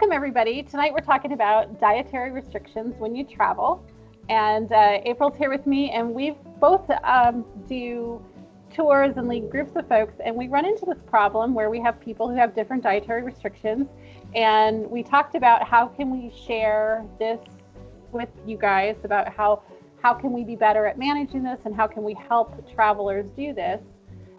welcome everybody. Tonight we're talking about dietary restrictions when you travel. And April's here with me, and we both do tours and lead groups of folks, and we run into this problem where we have people who have different dietary restrictions, and we talked about how can we share this with you guys about how can we be better at managing this and how can we help travelers do this.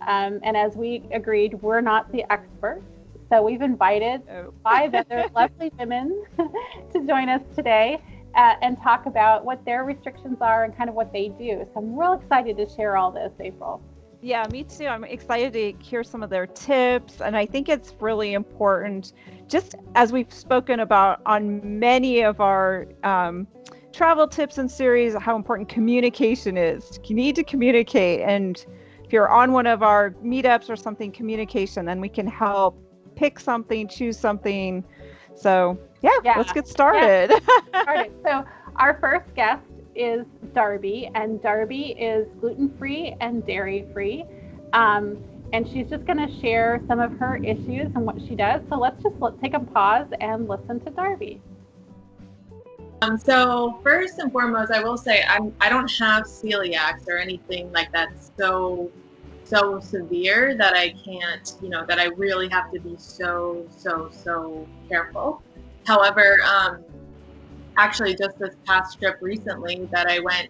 And as we agreed, we're not the experts. So we've invited 5 other lovely women to join us today and talk about what their restrictions are and kind of what they do. So I'm real excited to share all this, April. Yeah, me too. I'm excited to hear some of their tips. And I think it's really important, just as we've spoken about on many of our travel tips and series, how important communication is. You need to communicate. And if you're on one of our meetups or something, communication, then we can help pick something, choose something. So yeah. Let's get started. Yeah. So our first guest is Darby, and Darby is gluten-free and dairy-free. And she's just going to share some of her issues and what she does. So let's take a pause and listen to Darby. So first and foremost, I will say I don't have celiacs or anything like that so severe that I can't, that I really have to be so careful. However, actually just this past trip recently that I went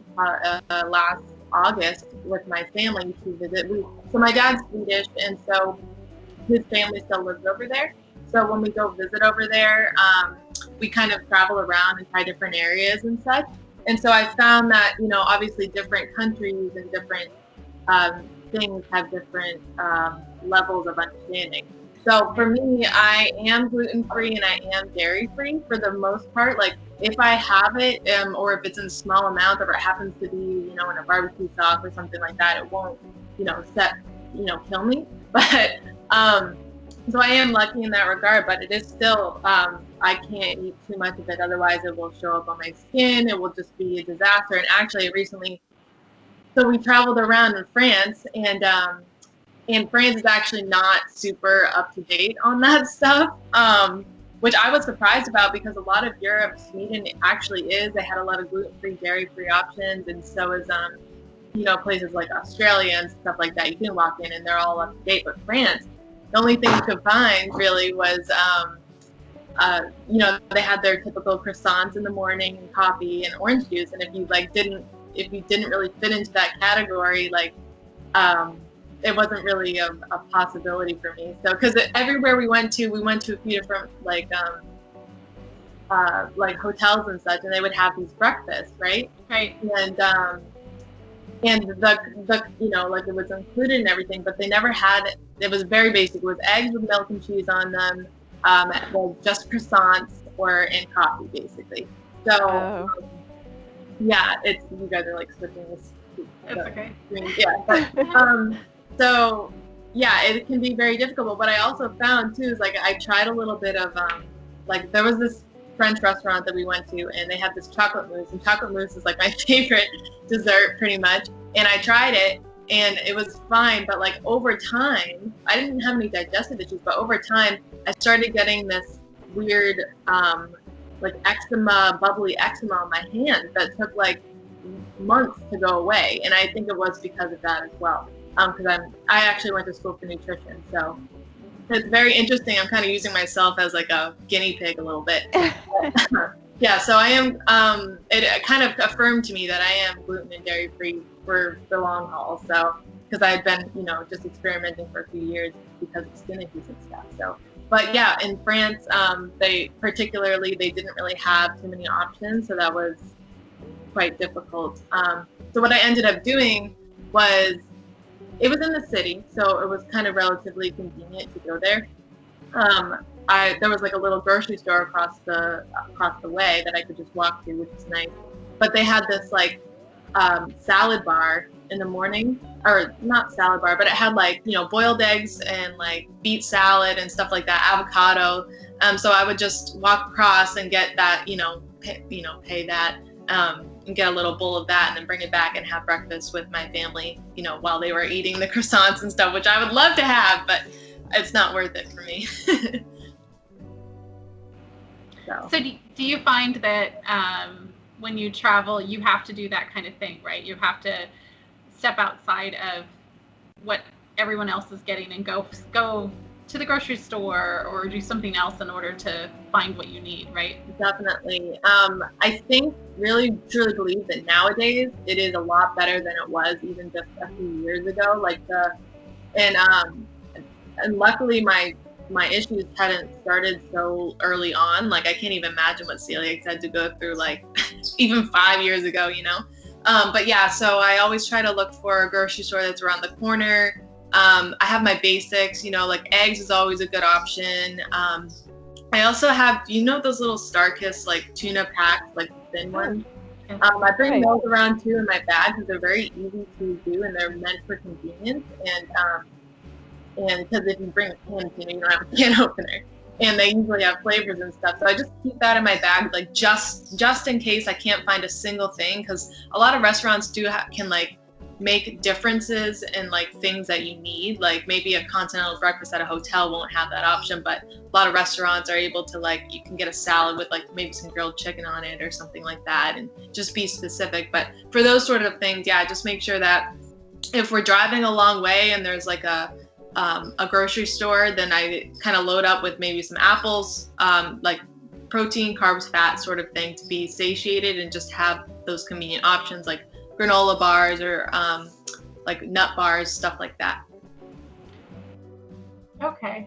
last August with my family to visit. So my dad's Swedish, and so his family still lives over there. So when we go visit over there, we kind of travel around and try different areas and such. And so I found that, obviously different countries and different things have different levels of understanding. So for me, I am gluten-free and I am dairy-free for the most part. Like if I have it, or if it's in a small amount, or it happens to be, in a barbecue sauce or something like that, it won't, kill me. But so I am lucky in that regard, but it is still, I can't eat too much of it. Otherwise it will show up on my skin. It will just be a disaster. And actually recently, so we traveled around in France, and France is actually not super up to date on that stuff, which I was surprised about because a lot of Europe, Sweden actually is. They had a lot of gluten-free, dairy-free options, and so is, places like Australia and stuff like that. You can walk in and they're all up to date. But France, the only thing you could find really was, they had their typical croissants in the morning and coffee and orange juice. And if you didn't really fit into that category, it wasn't really a possibility for me. So, because everywhere we went to a few different like hotels and such, and they would have these breakfasts, right? Right. And the it was included in everything, but they never had it. It was very basic. It was eggs with milk and cheese on them, just croissants in coffee, basically. So, yeah, you guys are like switching this. That's okay. Yeah, but, so yeah, it can be very difficult. But what I also found too is I tried a little bit of there was this French restaurant that we went to, and they had this chocolate mousse, and chocolate mousse is like my favorite dessert pretty much. And I tried it, and it was fine. But over time, I didn't have any digestive issues, but over time, I started getting this weird eczema, bubbly eczema on my hands that took months to go away. And I think it was because of that as well. Because I actually went to school for nutrition, so it's very interesting. I'm kind of using myself as a guinea pig a little bit. Yeah, so I am. It kind of affirmed to me that I am gluten and dairy free for the long haul. So because I had been, just experimenting for a few years because of skin issues and stuff. So, but yeah, in France, they didn't really have too many options, so that was quite difficult. So what I ended up doing was, it was in the city, so it was kind of relatively convenient to go there. There was a little grocery store across the way that I could just walk to, which is nice. But they had this salad bar in the morning, or not salad bar, but it had boiled eggs and beet salad and stuff like that, avocado. So I would just walk across and get that, pay that. And get a little bowl of that and then bring it back and have breakfast with my family, while they were eating the croissants and stuff, which I would love to have, but it's not worth it for me. So do you find that when you travel, you have to do that kind of thing, right? You have to step outside of what everyone else is getting and go to the grocery store or do something else in order to find what you need, right? Definitely. I think, really, truly believe that nowadays it is a lot better than it was even just a few years ago. And luckily my issues hadn't started so early on. Like, I can't even imagine what celiacs had to go through, like, even 5 years ago, you know? But yeah, so I always try to look for a grocery store that's around the corner. I have my basics, you know, like eggs is always a good option. I also have, you know, those little StarKist like tuna packs, like the thin ones. I bring those around too in my bag because they're very easy to do and they're meant for convenience. And because if you bring a can, you know, you don't have a can opener, and they usually have flavors and stuff. So I just keep that in my bag, like just in case I can't find a single thing, because a lot of restaurants can like make differences in like things that you need. Like maybe a continental breakfast at a hotel won't have that option, but a lot of restaurants are able to, like, you can get a salad with like maybe some grilled chicken on it or something like that, and just be specific. But for those sort of things, yeah, just make sure that if we're driving a long way and there's like a grocery store, then I kind of load up with maybe some apples, like protein, carbs, fat sort of thing, to be satiated and just have those convenient options like granola bars or like nut bars, stuff like that. Okay.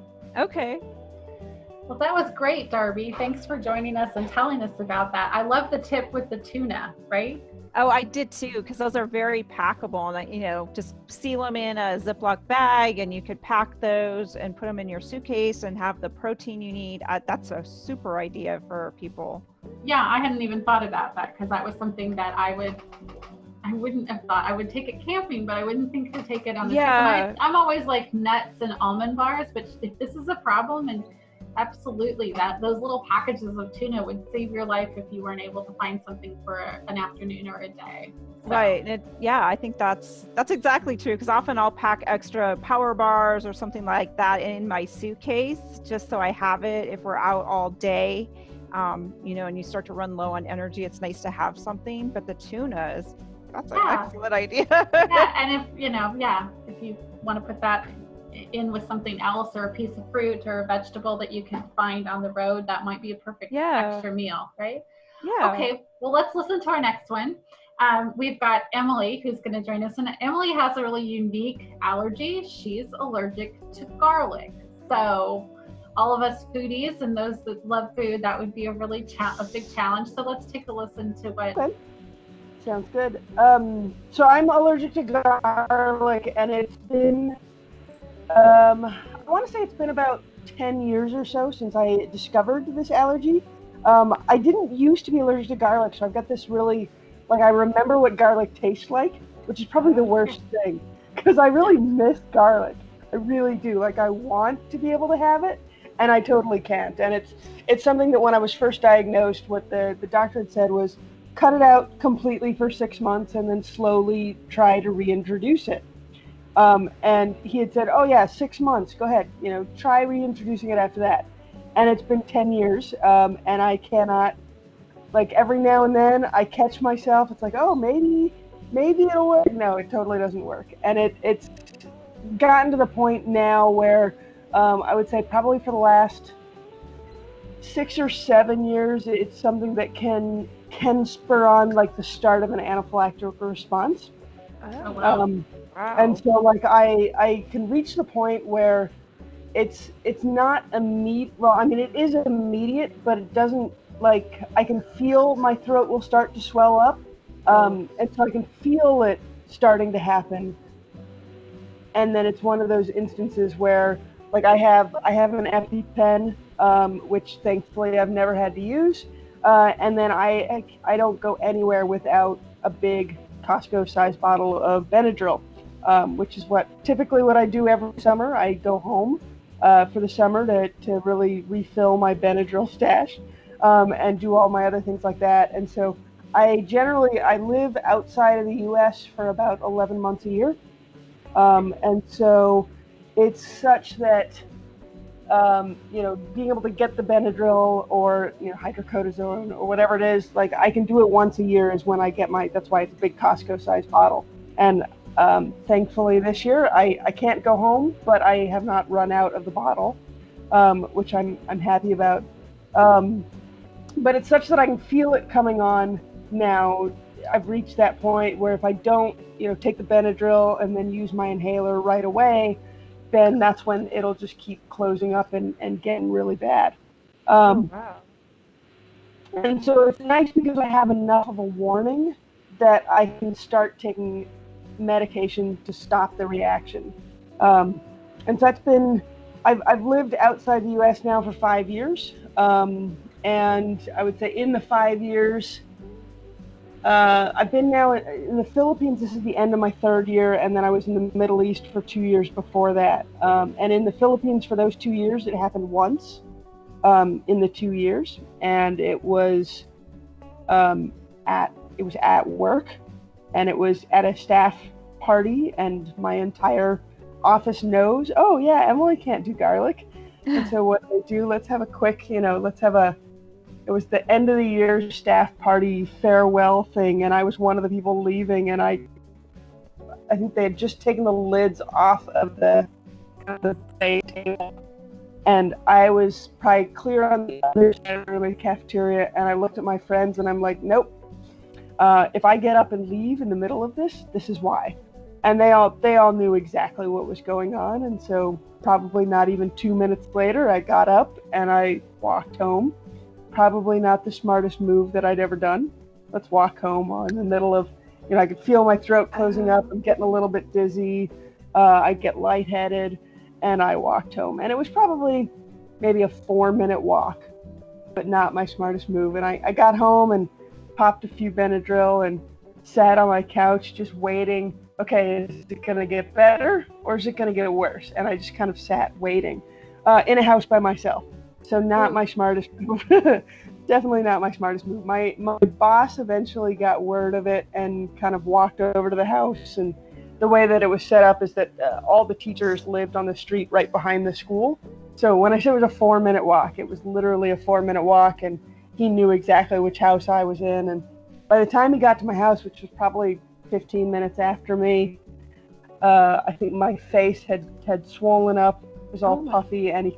Well, that was great, Darby. Thanks for joining us and telling us about that. I love the tip with the tuna, right? Oh, I did too, because those are very packable, and you know, just seal them in a Ziploc bag, and you could pack those and put them in your suitcase and have the protein you need. That's a super idea for people. Yeah, I hadn't even thought about that, because that was something that I wouldn't have thought. I would take it camping, but I wouldn't think to take it on the trip. And I'm always like nuts and almond bars, but if this is a problem, and absolutely, those little packages of tuna would save your life if you weren't able to find something for an afternoon or a day. So. Right. I think that's exactly true, because often I'll pack extra power bars or something like that in my suitcase just so I have it if we're out all day. You know, and you start to run low on energy, it's nice to have something. But the tuna that's an excellent idea. Yeah, and if you want to put that in with something else, or a piece of fruit or a vegetable that you can find on the road, that might be a perfect extra meal, right? Yeah. Okay, well, let's listen to our next one. We've got Emily, who's going to join us, and Emily has a really unique allergy. She's allergic to garlic. So all of us foodies and those that love food, that would be a really a big challenge. So let's take a listen to what. Okay. Sounds good. So I'm allergic to garlic, and it's been I want to say it's been about 10 years or so since I discovered this allergy. I didn't used to be allergic to garlic, so I've got this really, like, I remember what garlic tastes like, which is probably the worst thing, because I really miss garlic. I really do. Like, I want to be able to have it, and I totally can't. And it's something that when I was first diagnosed, what the doctor had said was cut it out completely for 6 months and then slowly try to reintroduce it. And he had said, oh yeah, 6 months, go ahead, try reintroducing it after that. And it's been 10 years, and I cannot, like, every now and then I catch myself, it's like, oh, maybe it'll work. No, it totally doesn't work. And it's gotten to the point now where I would say probably for the last 6 or 7 years, it's something that can spur on, like, the start of an anaphylactic response. Oh, wow. Wow. And so, like, I can reach the point where it's not immediate. Well, I mean, it is immediate, but it doesn't, like, I can feel my throat will start to swell up. And so I can feel it starting to happen. And then it's one of those instances where, like, I have an EpiPen, which thankfully I've never had to use. And then I don't go anywhere without a big Costco-sized bottle of Benadryl, which is typically what I do every summer. I go home for the summer to really refill my Benadryl stash and do all my other things like that. And so I live outside of the U.S. for about 11 months a year. And so it's such that being able to get the Benadryl or, hydrocortisone or whatever it is, like I can do it once a year is when I get that's why it's a big Costco sized bottle. And thankfully this year I can't go home, but I have not run out of the bottle, which I'm happy about. But it's such that I can feel it coming on now. I've reached that point where if I don't, take the Benadryl and then use my inhaler right away, then that's when it'll just keep closing up and getting really bad. Wow. And so it's nice because I have enough of a warning that I can start taking medication to stop the reaction. And so that's been, I've lived outside the US now for 5 years. And I would say in the 5 years, I've been now in the Philippines. This is the end of my 3rd year, and then I was in the Middle East for 2 years before that. And in the Philippines for those 2 years, it happened once in the 2 years, and it was at work, and it was at a staff party, and my entire office knows, oh yeah, Emily can't do garlic. And so what they do, let's have a quick, it was the end of the year staff party farewell thing, and I was one of the people leaving, and I think they had just taken the lids off of the table, and I was probably clear on the other side of the cafeteria, and I looked at my friends, and I'm like, nope. If I get up and leave in the middle of this is why. And they all knew exactly what was going on, and so probably not even 2 minutes later, I got up and I walked home. Probably not the smartest move that I'd ever done. Let's walk home in the middle of, I could feel my throat closing up. I'm getting a little bit dizzy. I get lightheaded, and I walked home. And it was probably maybe a 4-minute walk, but not my smartest move. And I got home and popped a few Benadryl and sat on my couch just waiting. Okay, is it going to get better or is it going to get worse? And I just kind of sat waiting in a house by myself. So not my smartest move. Definitely not my smartest move. My boss eventually got word of it and kind of walked over to the house. And the way that it was set up is that all the teachers lived on the street right behind the school. So when I said it was a 4-minute walk, it was literally a 4-minute walk, and he knew exactly which house I was in. And by the time he got to my house, which was probably 15 minutes after me, I think my face had swollen up. It was all puffy, and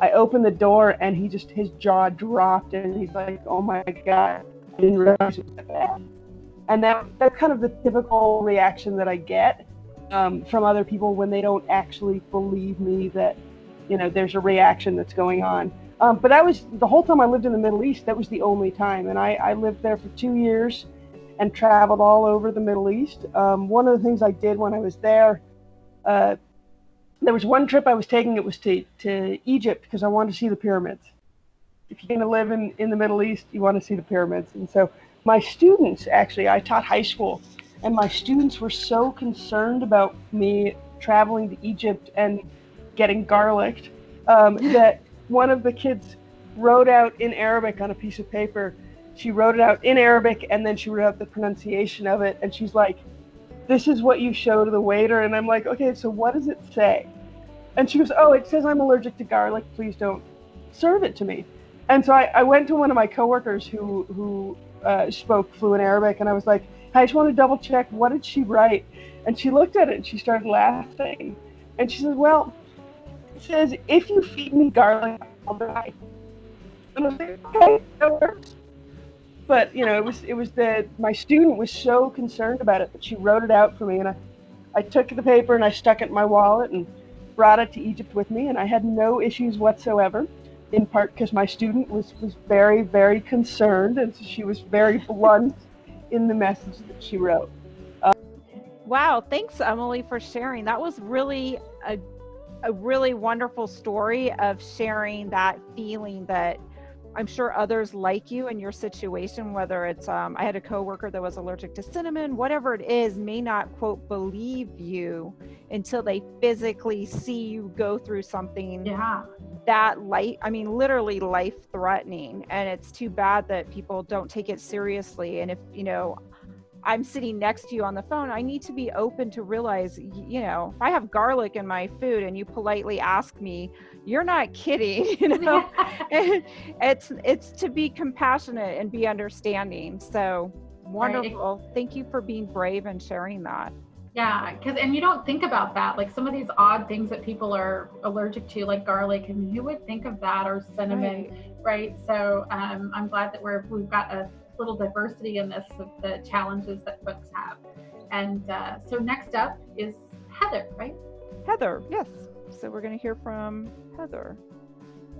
I opened the door, and his jaw dropped, and he's like, oh my God, I didn't realize it was that bad. And that's kind of the typical reaction that I get from other people when they don't actually believe me that, there's a reaction that's going on. But that was the whole time I lived in the Middle East. That was the only time. And I lived there for 2 years and traveled all over the Middle East. One of the things I did when I was there, there was one trip I was taking. It was to Egypt because I wanted to see the pyramids. If you're going to live in the Middle East, you want to see the pyramids. And so my students, actually, I taught high school, and my students were so concerned about me traveling to Egypt and getting garlicked that one of the kids wrote out in Arabic on a piece of paper. She wrote it out in Arabic, and then she wrote out the pronunciation of it, and she's like, this is what you show to the waiter. And I'm like, okay, so what does it say? And she goes, oh, it says I'm allergic to garlic. Please don't serve it to me. And so I went to one of my coworkers who spoke fluent Arabic, and I was like, I just want to double check, what did she write? And she looked at it, and she started laughing. And she says, well, it says, if you feed me garlic, I'll die. And I was like, okay, that works. But, it was that my student was so concerned about it that she wrote it out for me, and I took the paper and I stuck it in my wallet and brought it to Egypt with me, and I had no issues whatsoever, in part because my student was very, very concerned, and so she was very blunt in the message that she wrote. Wow, thanks, Emily, for sharing. That was really a really wonderful story of sharing that feeling that I'm sure others like you in your situation, whether it's, I had a coworker that was allergic to cinnamon, whatever it is, may not, quote, believe you until they physically see you go through something that literally life threatening. And it's too bad that people don't take it seriously. And if, I'm sitting next to you on the phone. I need to be open to realize, you know, if I have garlic in my food and you politely ask me, you're not kidding, you know. And it's to be compassionate and be understanding. So wonderful. Right. Thank you for being brave and sharing that. Yeah, and you don't think about that, like some of these odd things that people are allergic to, like garlic, and who would think of that, or cinnamon, right? So I'm glad that we've got a little diversity in this of the challenges that folks have. And so next up is Heather, right? Heather, yes. So we're going to hear from Heather.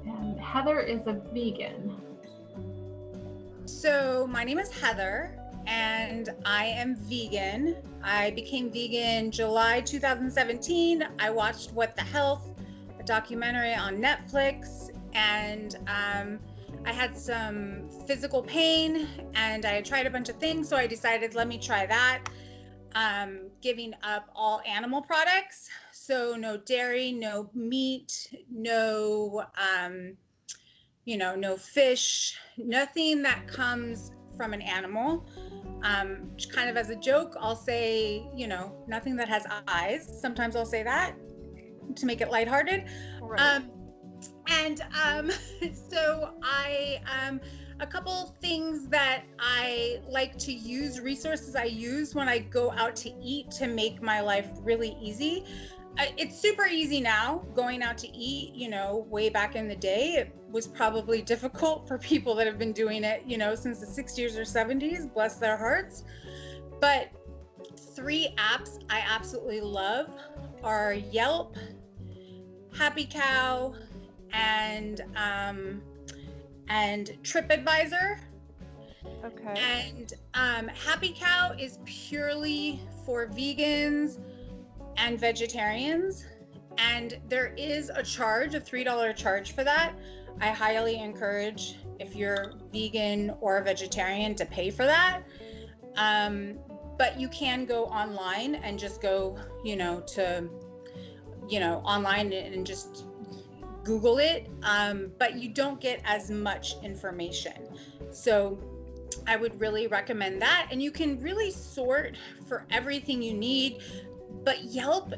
And Heather is a vegan. So my name is Heather, and I am vegan. I became vegan July 2017. I watched What the Health, a documentary on Netflix, and I had some physical pain, and I had tried a bunch of things, so I decided, let me try that. Giving up all animal products, so no dairy, no meat, no no fish, nothing that comes from an animal. Kind of as a joke, I'll say, nothing that has eyes. Sometimes I'll say that to make it lighthearted. Right. So a couple things that I like to use, resources I use when I go out to eat to make my life really easy. It's super easy now going out to eat, way back in the day, it was probably difficult for people that have been doing it, since the 60s or 70s, bless their hearts. But 3 apps I absolutely love are Yelp, Happy Cow, and TripAdvisor. Okay. And Happy Cow is purely for vegans and vegetarians, and there is a charge, a $3 charge for that. I highly encourage, if you're vegan or a vegetarian, to pay for that. But you can go online and just go, online and just Google it. But you don't get as much information. So I would really recommend that. And you can really sort for everything you need. But Yelp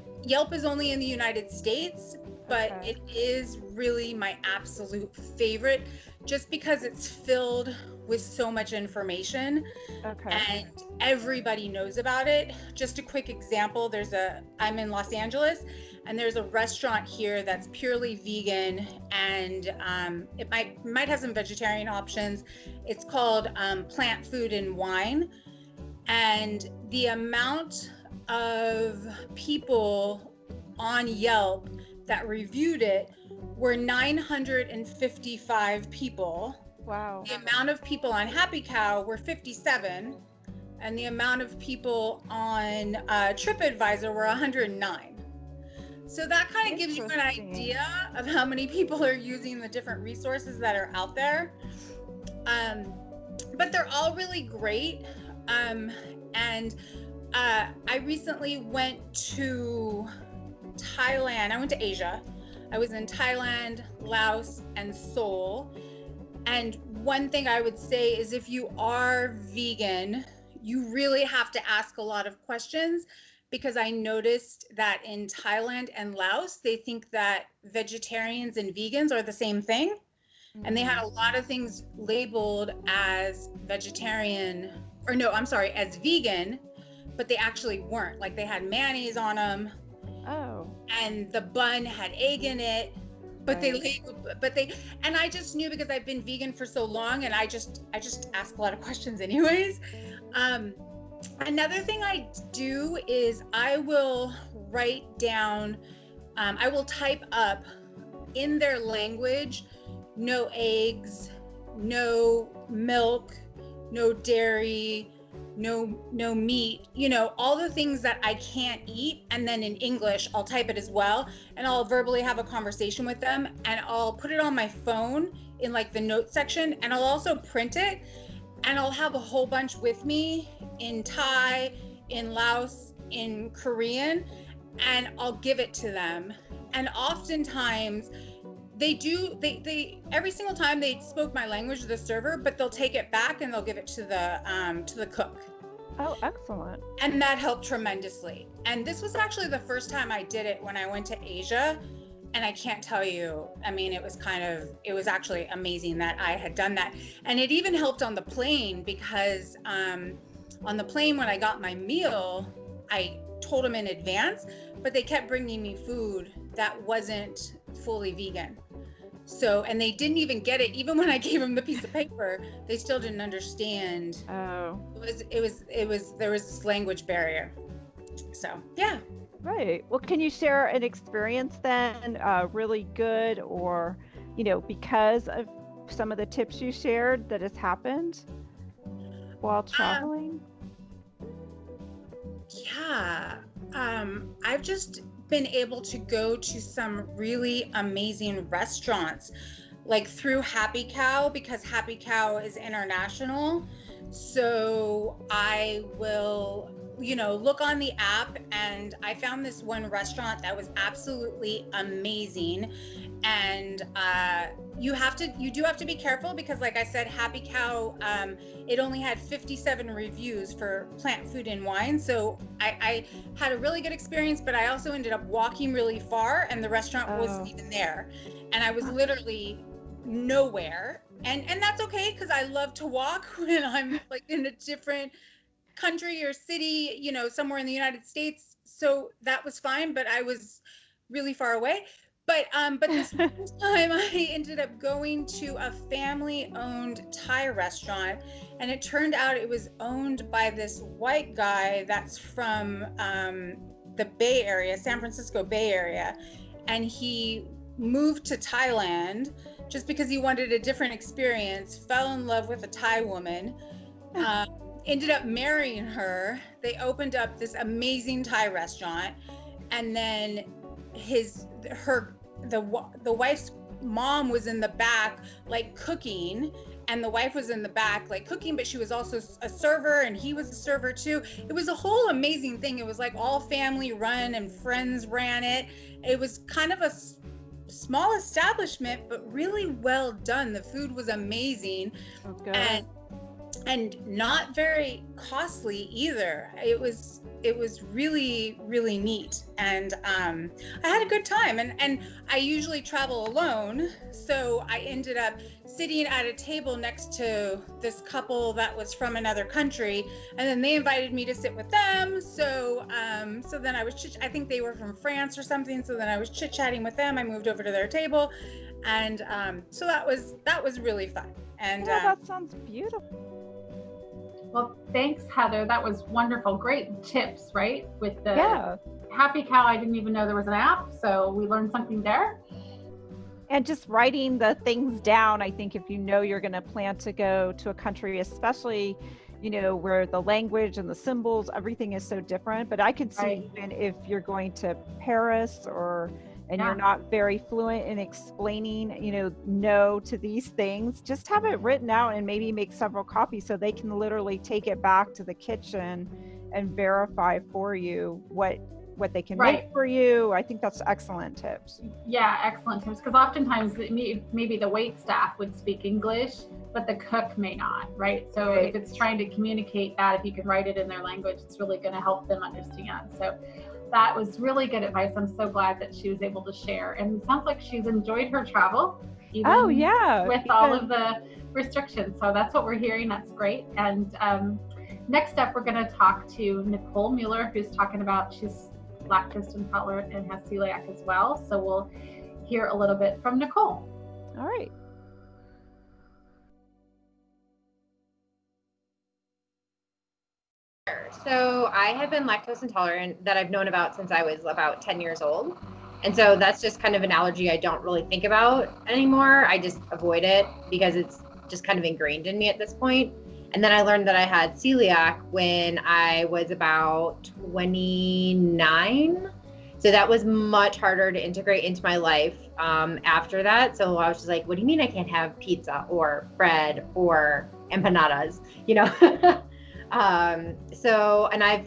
is only in the United States, but Okay. it is really my absolute favorite, just because it's filled with so much information. Okay. And everybody knows about it. Just a quick example, I'm in Los Angeles, and there's a restaurant here that's purely vegan, and it might have some vegetarian options. It's called Plant Food and Wine, and the amount of people on Yelp that reviewed it were 955 people. Wow. The amount of people on Happy Cow were 57, and the amount of people on TripAdvisor were 109. So that kind of gives you an idea of how many people are using the different resources that are out there. But they're all really great. I recently went to Thailand. I went to Asia. I was in Thailand, Laos, and Seoul. And one thing I would say is, if you are vegan, you really have to ask a lot of questions, because I noticed that in Thailand and Laos, they think that vegetarians and vegans are the same thing. And they had a lot of things labeled as vegetarian, or no, I'm sorry, as vegan, but they actually weren't. Like, they had mayonnaise on them. Oh. And the bun had egg in it, but Right. and I just knew, because I've been vegan for so long, and I just ask a lot of questions anyways. Another thing I do is I will write down, I will type up in their language, no eggs, no milk, no dairy, no meat, all the things that I can't eat. And then in English, I'll type it as well. And I'll verbally have a conversation with them, and I'll put it on my phone in like the notes section. And I'll also print it, and I'll have a whole bunch with me in Thai, in Laos, in Korean, and I'll give it to them. And oftentimes they every single time they spoke my language, the server, but they'll take it back and they'll give it to the cook. Oh, excellent. And that helped tremendously. And this was actually the first time I did it when I went to Asia. And I can't tell you, I mean, it was actually amazing that I had done that. And it even helped on the plane because on the plane when I got my meal, I told them in advance, but they kept bringing me food that wasn't fully vegan. So, and they didn't even get it. Even when I gave them the piece of paper, they still didn't understand. Oh. There was this language barrier. So, yeah. Right. Well, can you share an experience then, really good or, because of some of the tips you shared that has happened while traveling? Yeah. I've just been able to go to some really amazing restaurants, like through Happy Cow, because Happy Cow is international. So I will look on the app, and I found this one restaurant that was absolutely amazing. And you do have to be careful because, like I said, Happy Cow, it only had 57 reviews for plant food and wine. So I had a really good experience, but I also ended up walking really far, and the restaurant wasn't even there. And I was literally nowhere. And that's okay, because I love to walk when I'm like in a different country or city, somewhere in the United States. So that was fine, but I was really far away. But this time I ended up going to a family-owned Thai restaurant, and it turned out it was owned by this white guy that's from the Bay Area, San Francisco Bay Area, and he moved to Thailand just because he wanted a different experience, fell in love with a Thai woman, ended up marrying her. They opened up this amazing Thai restaurant, and then the wife's mom was in the back like cooking, and the wife was in the back like cooking, but she was also a server, and he was a server too. It was a whole amazing thing. It was like all family run, and friends ran it. It was kind of a small establishment, but really well done. The food was amazing. Okay. And not very costly either. It was really, really neat. And I had a good time. And I usually travel alone. So I ended up sitting at a table next to this couple that was from another country. And then they invited me to sit with them. So then I think they were from France or something. So then I was chit-chatting with them. I moved over to their table. And so that was really fun. And that sounds beautiful. Well, thanks, Heather. That was wonderful. Great tips, right? With the Happy Cow, I didn't even know there was an app, so we learned something there. And just writing the things down, I think if you're going to plan to go to a country, especially, where the language and the symbols, everything is so different. But I could see even if you're going to Paris and you're not very fluent in explaining, no to these things, just have it written out and maybe make several copies so they can literally take it back to the kitchen and verify for you what they can make for you. I think that's excellent tips. Yeah, excellent tips. Because oftentimes maybe the wait staff would speak English, but the cook may not, right? So if it's trying to communicate that, if you can write it in their language, it's really going to help them understand. So that was really good advice. I'm so glad that she was able to share. And it sounds like she's enjoyed her travel, even with all of the restrictions. So that's what we're hearing. That's great. And next up, we're going to talk to Nicole Mueller, who's talking about she's lactose intolerant and has celiac as well. So we'll hear a little bit from Nicole. All right. So I have been lactose intolerant that I've known about since I was about 10 years old. And so that's just kind of an allergy I don't really think about anymore. I just avoid it because it's just kind of ingrained in me at this point. And then I learned that I had celiac when I was about 29. So that was much harder to integrate into my life after that. So I was just like, what do you mean I can't have pizza or bread or empanadas, and I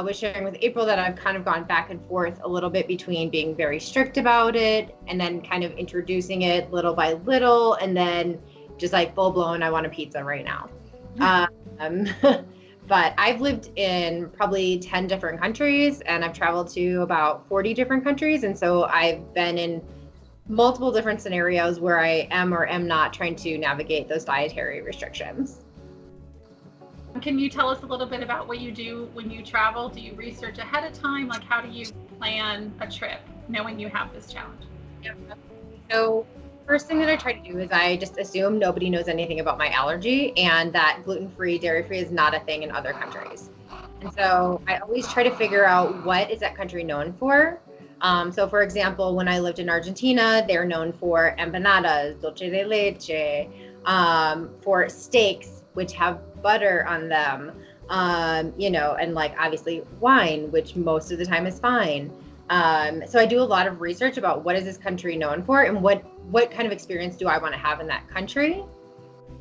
was sharing with April that I've kind of gone back and forth a little bit between being very strict about it and then kind of introducing it little by little, and then just like full blown, I want a pizza right now. But I've lived in probably 10 different countries, and I've traveled to about 40 different countries. And so I've been in multiple different scenarios where I am or am not trying to navigate those dietary restrictions. Can you tell us a little bit about what you do when you travel? Do you research ahead of time? Like, how do you plan a trip knowing you have this challenge? Yeah. So first thing that I try to do is I just assume nobody knows anything about my allergy and that gluten-free, dairy-free is not a thing in other countries. And so I always try to figure out what is that country known for. So for example, when I lived in Argentina, they're known for empanadas, dulce de leche, for steaks, which have butter on them, and like obviously wine, which most of the time is fine. So I do a lot of research about what is this country known for and what kind of experience do I want to have in that country?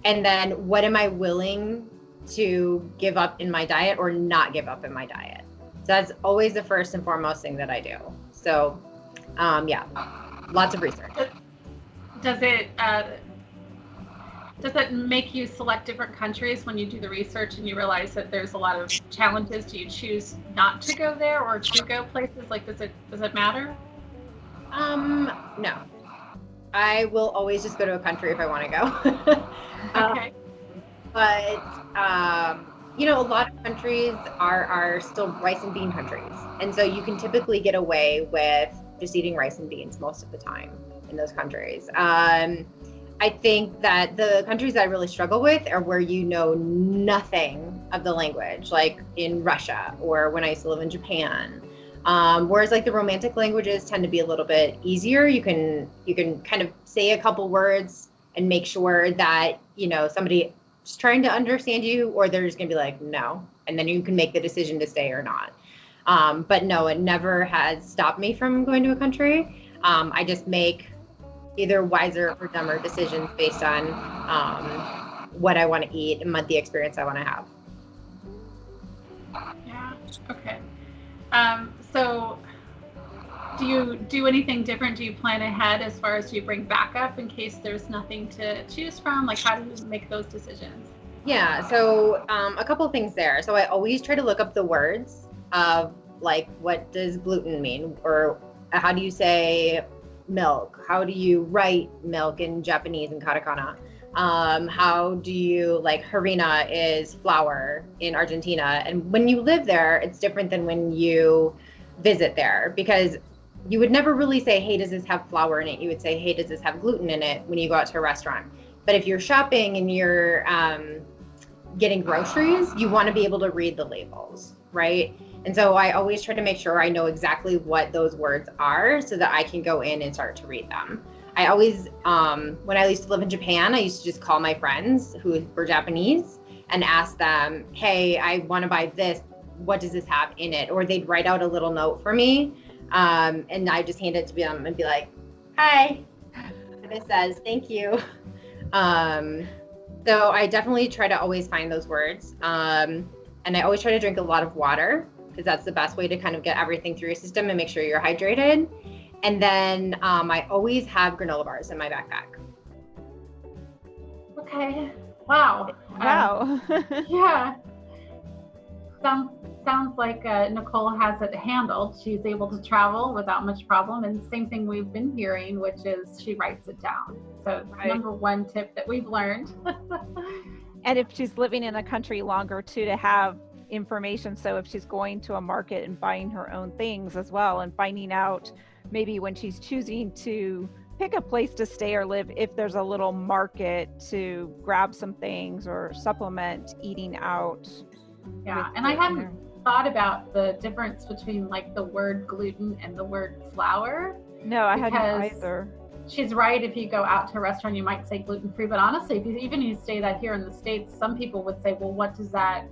And then what am I willing to give up in my diet or not give up in my diet? So that's always the first and foremost thing that I do. So, lots of research. Does it make you select different countries when you do the research and you realize that there's a lot of challenges? Do you choose not to go there or to go places? Like, does it matter? No. I will always just go to a country if I want to go. Okay. But a lot of countries are still rice and bean countries. And so you can typically get away with just eating rice and beans most of the time in those countries. I think that the countries that I really struggle with are where you know nothing of the language, like in Russia or when I used to live in Japan. Whereas like the romantic languages tend to be a little bit easier. You can kind of say a couple words and make sure that, somebody is trying to understand you, or they're just gonna be like, no. And then you can make the decision to stay or not. But no, it never has stopped me from going to a country. I just make either wiser or dumber decisions based on what I want to eat and what the experience I want to have. Yeah. Okay. So do you do anything different? Do you plan ahead as far as do you bring backup in case there's nothing to choose from? Like, how do you make those decisions? Yeah. So a couple of things there. So I always try to look up the words of like, what does gluten mean? Or how do you say milk? How do you write milk in Japanese and katakana? How do you, like, harina is flour in Argentina. And when you live there, it's different than when you visit there, because you would never really say, hey, does this have flour in it? You would say, hey, does this have gluten in it when you go out to a restaurant? But if you're shopping and you're getting groceries, you want to be able to read the labels, right? And so I always try to make sure I know exactly what those words are so that I can go in and start to read them. I always, when I used to live in Japan, I used to just call my friends who were Japanese and ask them, hey, I want to buy this. What does this have in it? Or they'd write out a little note for me. And I just hand it to them and be like, hi, this says, thank you. So I definitely try to always find those words. And I always try to drink a lot of water, because that's the best way to kind of get everything through your system and make sure you're hydrated. And then I always have granola bars in my backpack. Okay. Wow. Wow. Yeah. Sounds like Nicole has it handled. She's able to travel without much problem. And same thing we've been hearing, which is she writes it down. So Right. Number one tip that we've learned. And if she's living in a country longer too, to have information. So if she's going to a market and buying her own things as well, and finding out maybe when she's choosing to pick a place to stay or live, if there's a little market to grab some things or supplement eating out. Yeah. And I hadn't thought about the difference between like the word gluten and the word flour. No, I hadn't either. She's right. If you go out to a restaurant, you might say gluten-free, but honestly, if you say that here in the States, some people would say, well, what does that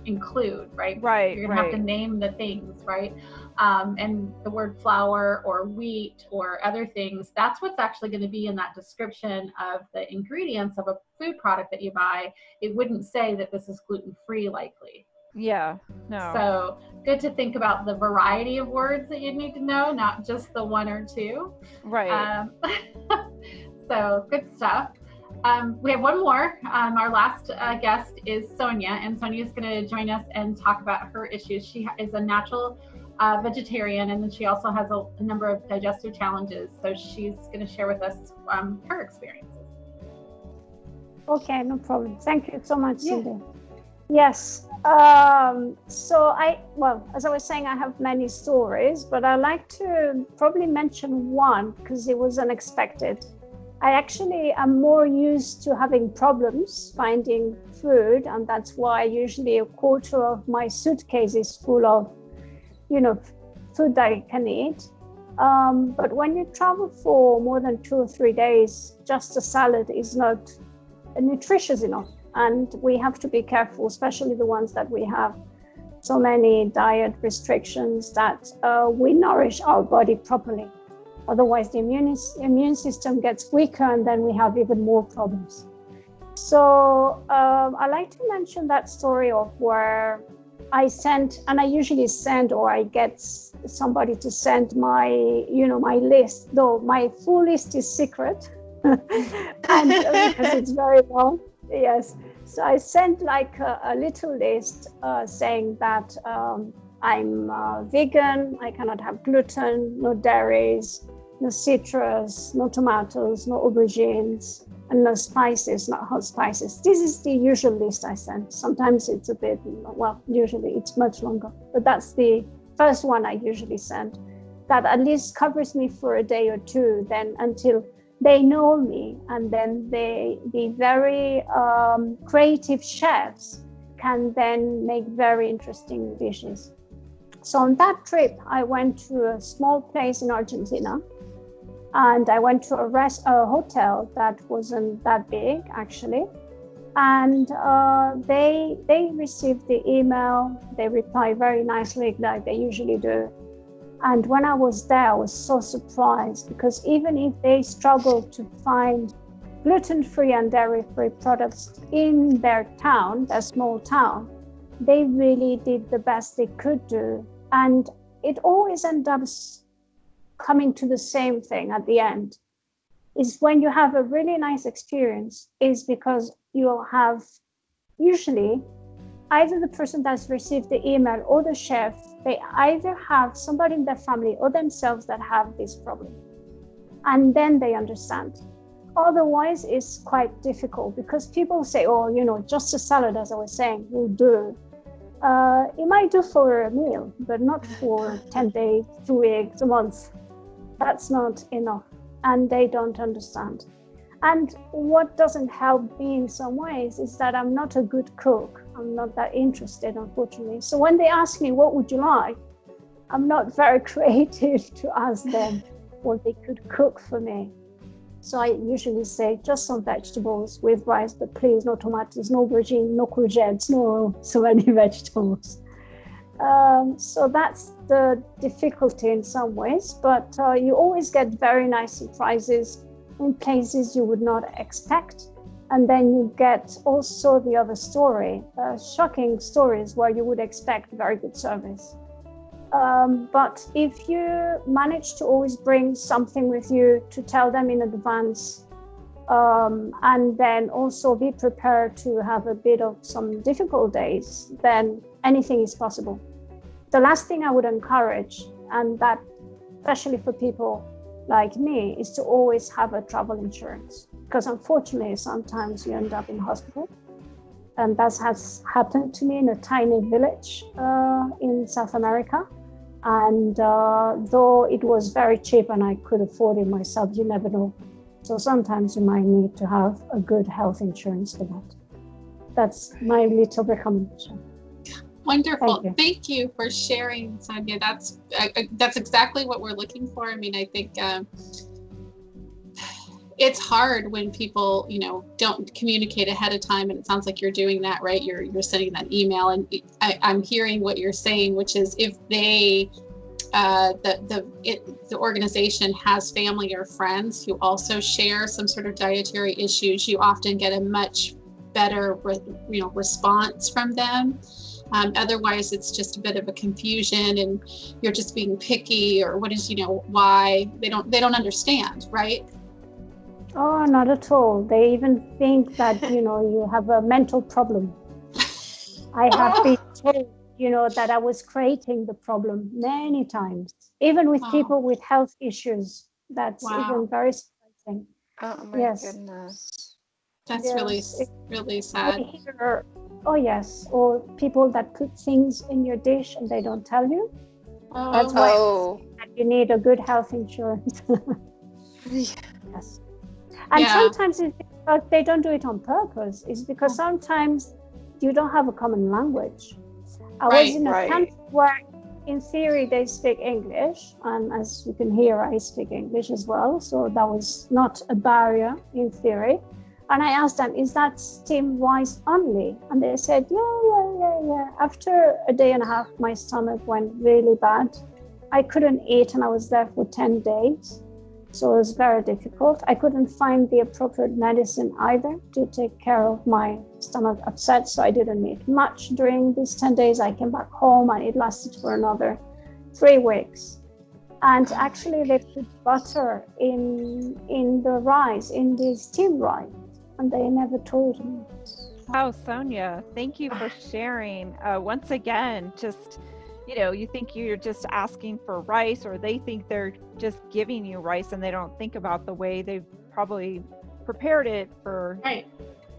include, right? Right. You're gonna have to name the things, right? And the word flour or wheat or other things, that's what's actually going to be in that description of the ingredients of a food product that you buy. It wouldn't say that this is gluten-free likely. Yeah, no. So good to think about the variety of words that you need to know, not just the one or two. Right. So good stuff. We have one more. Our last guest is Sonia, and Sonia is going to join us and talk about her issues. She is a natural vegetarian, and then she also has a number of digestive challenges. So she's going to share with us her experiences. Okay, no problem. Thank you so much, Yeah. Cindy. Yes. So as I was saying, I have many stories, but I like to probably mention one because it was unexpected. I actually am more used to having problems finding food, and that's why usually a quarter of my suitcase is full of, food that I can eat. But when you travel for more than 2 or 3 days, just a salad is not nutritious enough. And we have to be careful, especially the ones that we have so many diet restrictions, that we nourish our body properly. Otherwise, the immune system gets weaker, and then we have even more problems. So I like to mention that story of where I sent, and I usually send, or I get somebody to send my list, though my full list is secret, and because it's very long. Yes. So I sent like a little list saying that I'm vegan, I cannot have gluten, no dairies, no citrus, no tomatoes, no aubergines, and no spices, not hot spices. This is the usual list I send. Sometimes it's a bit, usually it's much longer, but that's the first one I usually send. That at least covers me for a day or two, then until they know me, and then the very creative chefs can then make very interesting dishes. So on that trip, I went to a small place in Argentina, and I went to a hotel that wasn't that big actually, and they received the email. They replied very nicely, like they usually do. And when I was there, I was so surprised, because even if they struggled to find gluten-free and dairy-free products in their town, their small town, they really did the best they could do. And it always ends up coming to the same thing at the end, is when you have a really nice experience, is because you have usually either the person that's received the email or the chef, they either have somebody in their family or themselves that have this problem, and then they understand. Otherwise, it's quite difficult, because people say, just a salad, as I was saying, will do. It might do for a meal, but not for 10 days, 2 weeks, a month. That's not enough, and they don't understand. And what doesn't help me in some ways is that I'm not a good cook. I'm not that interested, unfortunately. So when they ask me, what would you like? I'm not very creative to ask them what they could cook for me. So I usually say just some vegetables with rice, but please no tomatoes, no aubergine, no courgettes, no so many vegetables. So that's the difficulty in some ways, but you always get very nice surprises in places you would not expect. And then you get also the other story, shocking stories where you would expect very good service. But if you manage to always bring something with you to tell them in advance, and then also be prepared to have a bit of some difficult days, then anything is possible. The last thing I would encourage, and that especially for people like me, is to always have a travel insurance, because unfortunately sometimes you end up in hospital, and that has happened to me in a tiny village in South America. And though it was very cheap and I could afford it myself, you never know. So sometimes you might need to have a good health insurance for that. That's my little recommendation. Wonderful. Thank you for sharing, Sonia. That's exactly what we're looking for. I mean, I think it's hard when people, don't communicate ahead of time, and it sounds like you're doing that, right? You're sending that email, and I'm hearing what you're saying, which is if they, the organization has family or friends who also share some sort of dietary issues, you often get a much better, response from them. Otherwise, it's just a bit of a confusion, and you're just being picky, or what is, why they don't understand, right? Oh, not at all. They even think that, you have a mental problem. I have been told, that I was creating the problem many times, even with Wow. people with health issues. That's Wow. even very surprising. Oh my Yes. goodness. That's really, Yes. really sad. We hear, oh yes, or people that put things in your dish and they don't tell you. That's why that you need a good health insurance. Yes. And Yeah. sometimes it's because they don't do it on purpose. It's because sometimes you don't have a common language. I was in a country where in theory they speak English, and as you can hear, I speak English as well, so that was not a barrier in theory. And I asked them, is that steamed rice only? And they said, yeah. After a day and a half, my stomach went really bad. I couldn't eat, and I was there for 10 days. So it was very difficult. I couldn't find the appropriate medicine either to take care of my stomach upset. So I didn't eat much during these 10 days. I came back home and it lasted for another 3 weeks. And actually they put butter in the rice, in the steamed rice, and they never told me. Wow, Sonia, thank you for sharing. Once again, just, you think you're just asking for rice, or they think they're just giving you rice and they don't think about the way they've probably prepared it for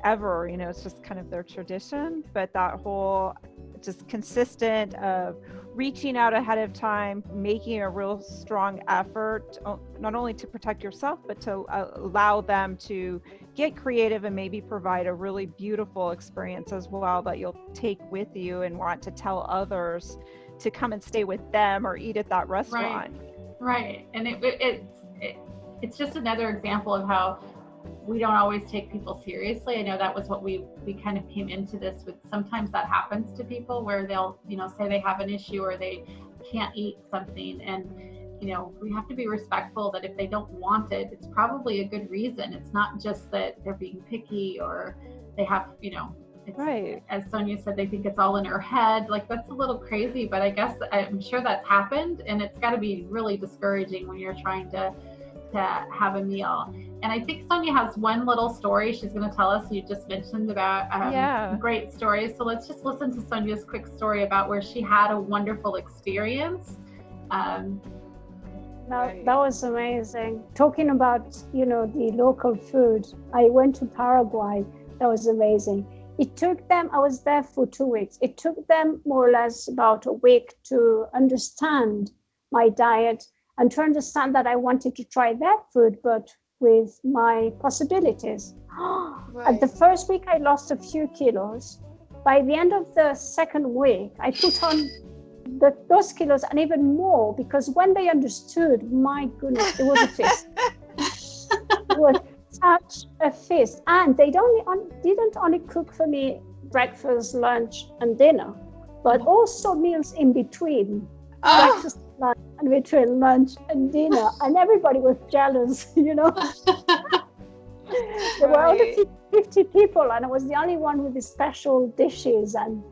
ever. It's just kind of their tradition. But that whole just consistent of reaching out ahead of time, making a real strong effort, not only to protect yourself, but to allow them to get creative and maybe provide a really beautiful experience as well that you'll take with you and want to tell others to come and stay with them or eat at that restaurant. Right. And it's just another example of how we don't always take people seriously. I know that was what we kind of came into this with. Sometimes that happens to people where they'll, say they have an issue or they can't eat something. And, we have to be respectful that if they don't want it, it's probably a good reason. It's not just that they're being picky or they have, it's, as Sonia said, they think it's all in her head. Like, that's a little crazy, but I guess I'm sure that's happened, and it's got to be really discouraging when you're trying to have a meal. And I think Sonia has one little story she's going to tell us. You just mentioned about great stories. So let's just listen to Sonia's quick story about where she had a wonderful experience. That was amazing. Talking about, the local food, I went to Paraguay. That was amazing. It took them, I was there for 2 weeks. It took them more or less about a week to understand my diet and to understand that I wanted to try their food, but with my possibilities. At the first week, I lost a few kilos. By the end of the second week, I put on those kilos and even more, because when they understood, my goodness, it was a feast. It was such a feast. And they didn't only cook for me breakfast, lunch, and dinner, but also meals in between. Breakfast, lunch, and between lunch and dinner. And everybody was jealous, There were only 50 people, and I was the only one with the special dishes, and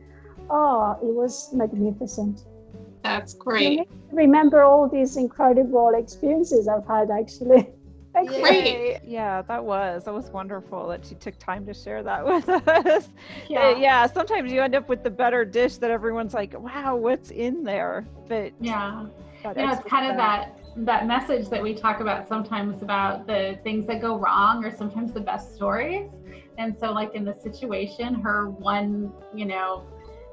it was magnificent. That's great. Remember all these incredible experiences I've had, actually. Great. Yeah, that was wonderful that she took time to share that with us. Yeah, sometimes you end up with the better dish that everyone's like, wow, what's in there? But it's kind of that message that we talk about sometimes about the things that go wrong, or sometimes the best stories. And so, like in this situation, her one,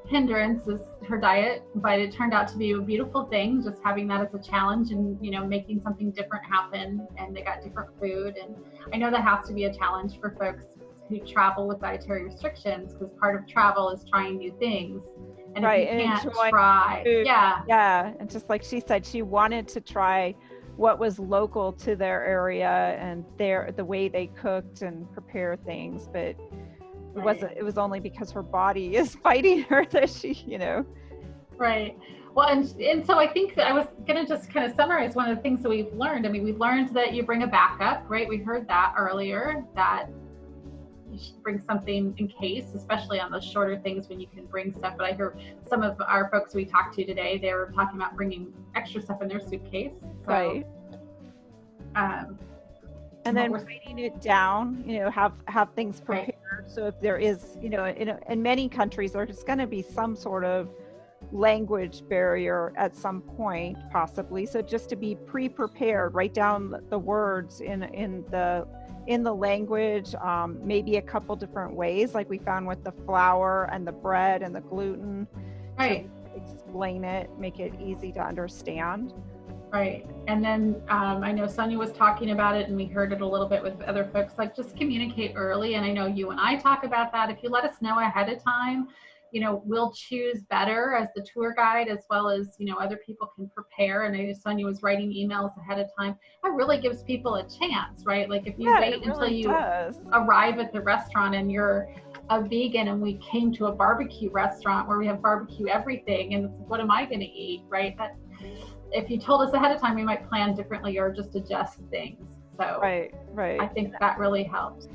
hindrance is her diet, but it turned out to be a beautiful thing, just having that as a challenge and, making something different happen. And they got different food. And I know that has to be a challenge for folks who travel with dietary restrictions, because part of travel is trying new things. And if you can't try, and just like she said, she wanted to try what was local to their area and the way they cooked and prepare things, but it was only because her body is fighting her that she, Right. Well, and so I think that I was going to just kind of summarize one of the things that we've learned. I mean, we've learned that you bring a backup, right? We heard that earlier, that you should bring something in case, especially on those shorter things when you can bring stuff. But I heard some of our folks we talked to today, they were talking about bringing extra stuff in their suitcase. So, And then writing it down, have things prepared. Right. So if there is, in many countries, there's going to be some sort of language barrier at some point, possibly. So just to be pre-prepared, write down the words in the language, maybe a couple different ways, like we found with the flour and the bread and the gluten. Right. To explain it, make it easy to understand. Right. And then I know Sonia was talking about it, and we heard it a little bit with other folks, like just communicate early. And I know you and I talk about that. If you let us know ahead of time, we'll choose better as the tour guide, as well as, other people can prepare. And I know Sonia was writing emails ahead of time. That really gives people a chance, right? Like if you wait until you arrive at the restaurant and you're a vegan and we came to a barbecue restaurant where we have barbecue everything, and it's, what am I going to eat, right? That if you told us ahead of time, we might plan differently or just adjust things. So right. I think that really helps.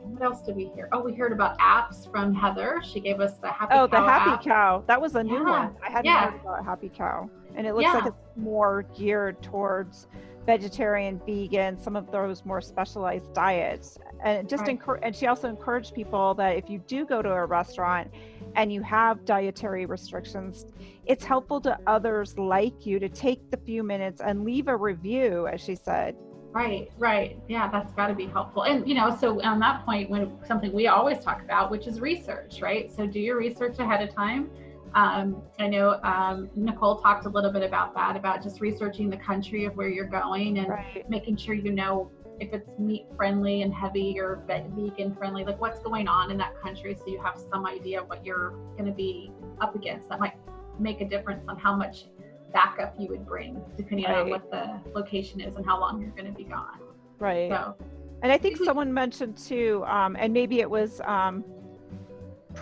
What else did we hear? Oh, we heard about apps from Heather. She gave us the Happy Cow. Oh, the Happy app. Cow. That was a new one. I hadn't heard about Happy Cow. And it looks like it's more geared towards vegetarian, vegan, some of those more specialized diets. And just and she also encouraged people that if you do go to a restaurant and you have dietary restrictions, it's helpful to others like you to take the few minutes and leave a review, as she said. Right. Yeah, that's got to be helpful. And, so on that point, when something we always talk about, which is research, right? So do your research ahead of time. I know Nicole talked a little bit about that, about just researching the country of where you're going and making sure if it's meat friendly and heavy or vegan friendly, like what's going on in that country, so you have some idea what you're going to be up against. That might make a difference on how much backup you would bring, depending on what the location is and how long you're going to be gone. Right. So, and I think someone mentioned too, and maybe it was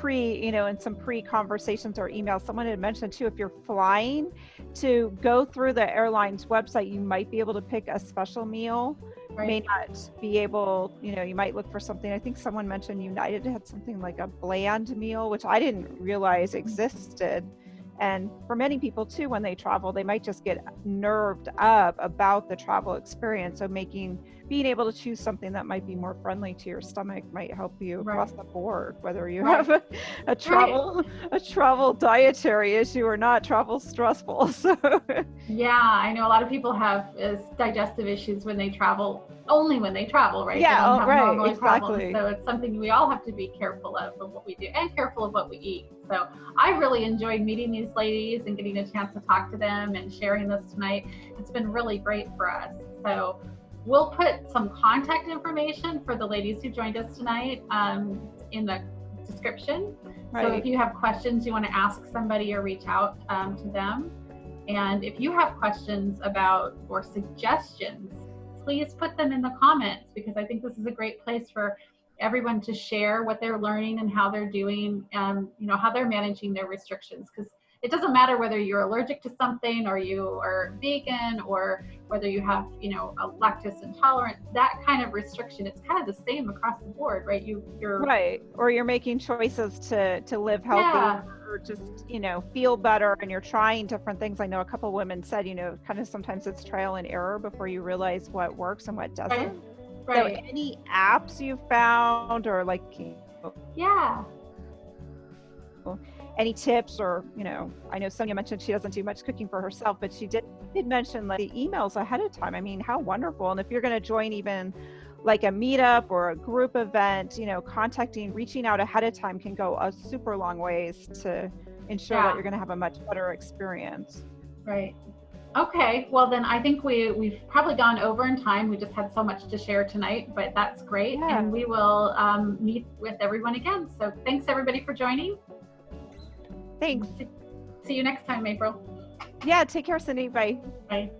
in some pre-conversations or emails, someone had mentioned too, if you're flying, to go through the airline's website, you might be able to pick a special meal. May not be able, you might look for something. I think someone mentioned United had something like a bland meal, which I didn't realize existed. And for many people too, when they travel, they might just get nerved up about the travel experience. So being able to choose something that might be more friendly to your stomach might help you across the board, whether you have a travel dietary issue or not. Travel's stressful. So yeah, I know a lot of people have digestive issues when they travel, only when they travel, right? Yeah, exactly. Problems. So it's something we all have to be careful of what we do and careful of what we eat. So I really enjoyed meeting these ladies and getting a chance to talk to them and sharing this tonight. It's been really great for us. So we'll put some contact information for the ladies who joined us tonight in the description. So if you have questions you want to ask somebody or reach out to them. And if you have questions about or suggestions, please put them in the comments, because I think this is a great place for everyone to share what they're learning and how they're doing, how they're managing their restrictions. Because it doesn't matter whether you're allergic to something or you are vegan or whether you have, a lactose intolerant, that kind of restriction, it's kind of the same across the board, right? You're right. Or you're making choices to live healthy or just, feel better, and you're trying different things. I know a couple women said, kind of sometimes it's trial and error before you realize what works and what doesn't. Right. So any apps you found or any tips or, I know Sonia mentioned she doesn't do much cooking for herself, but she did mention the emails ahead of time. I mean, how wonderful. And if you're going to join even like a meetup or a group event, reaching out ahead of time can go a super long ways to ensure that you're going to have a much better experience. Right. Okay, well then I think we've probably gone over in time. We just had so much to share tonight, but that's great. Yeah. And we will meet with everyone again. So thanks everybody for joining. Thanks. See you next time, April. Yeah, take care, Cindy. Bye. Bye.